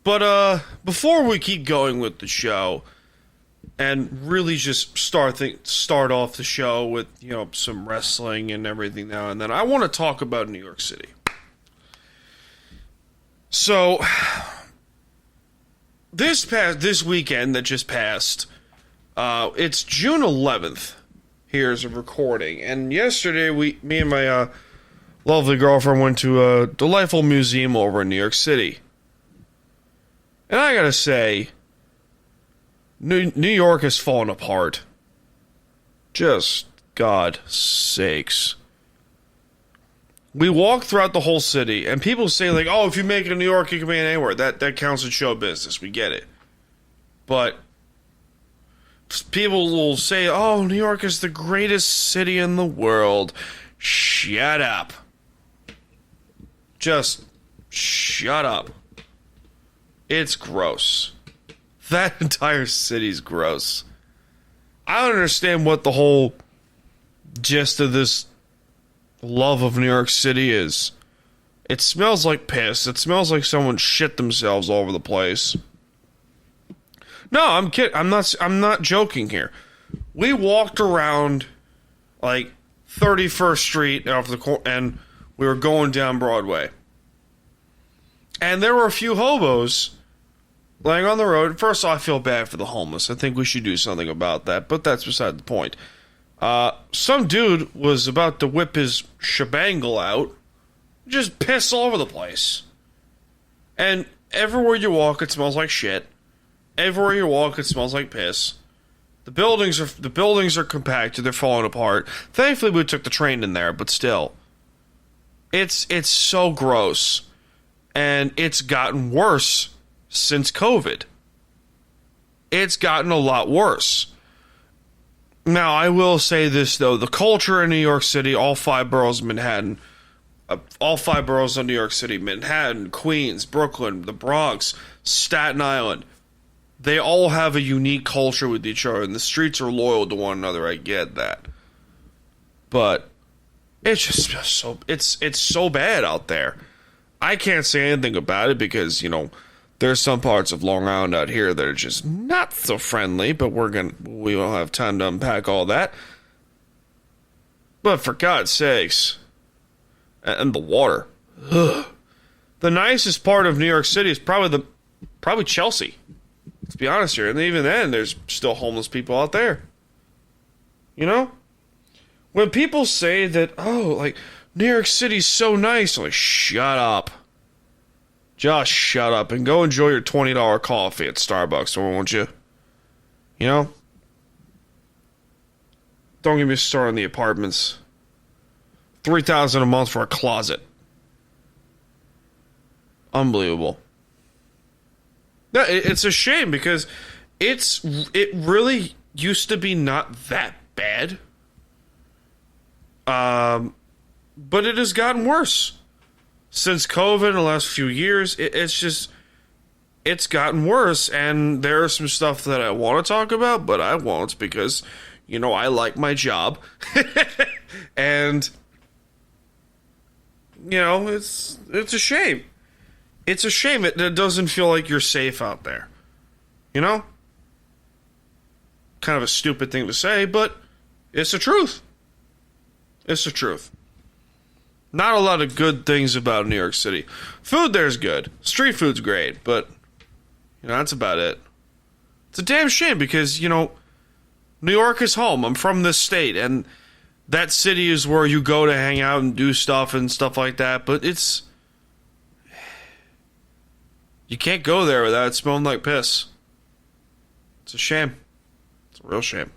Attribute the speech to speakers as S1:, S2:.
S1: But before we keep going with the show, and really just start off the show with some wrestling and everything now and then, I want to talk about New York City. So this weekend that just passed, it's June 11th. Here's a recording, and yesterday me and my lovely girlfriend went to a delightful museum over in New York City. And I gotta say, New York has fallen apart. Just God sakes. We walked throughout the whole city, and people say, like, oh, if you make it in New York, you can make it anywhere. That counts in show business. We get it. But people will say, oh, New York is the greatest city in the world. Shut up. Just shut up. It's gross. That entire city's gross. I don't understand what the whole gist of this love of New York City is. It smells like piss. It smells like someone shit themselves all over the place. No, I'm kidding. I'm not joking here. We walked around like 31st Street and we were going down Broadway. And there were a few hobos laying on the road. First off, I feel bad for the homeless. I think we should do something about that, but that's beside the point. Some dude was about to whip his shebangle out, just piss all over the place. And everywhere you walk, it smells like shit. Everywhere you walk, it smells like piss. The buildings are compacted. They're falling apart. Thankfully, we took the train in there, but still, it's so gross, and it's gotten worse since COVID. It's gotten a lot worse. Now, I will say this, though. The culture in New York City, all five boroughs of Manhattan, all five boroughs of New York City, Manhattan, Queens, Brooklyn, the Bronx, Staten Island, they all have a unique culture with each other, and the streets are loyal to one another. I get that. But it's just it's so bad out there. I can't say anything about it because, there's some parts of Long Island out here that are just not so friendly, but we will have time to unpack all that. But for God's sakes, and the water. Ugh. The nicest part of New York City is probably Chelsea. Let's be honest here. And even then, there's still homeless people out there. When people say that, New York City's so nice, I'm like, shut up. Just shut up and go enjoy your $20 coffee at Starbucks, won't you? Don't get me started on the apartments. $3,000 a month for a closet. Unbelievable. No, it's a shame because it really used to be not that bad. But it has gotten worse. Since COVID in the last few years, it's gotten worse, and there are some stuff that I want to talk about, but I won't because, I like my job. And, it's a shame. It's a shame it doesn't feel like you're safe out there. Kind of a stupid thing to say, but it's the truth. It's the truth. Not a lot of good things about New York City. Food there's good. Street food's great, but, that's about it. It's a damn shame because, New York is home. I'm from this state, and that city is where you go to hang out and do stuff and stuff like that, but you can't go there without it smelling like piss. It's a shame. It's a real shame.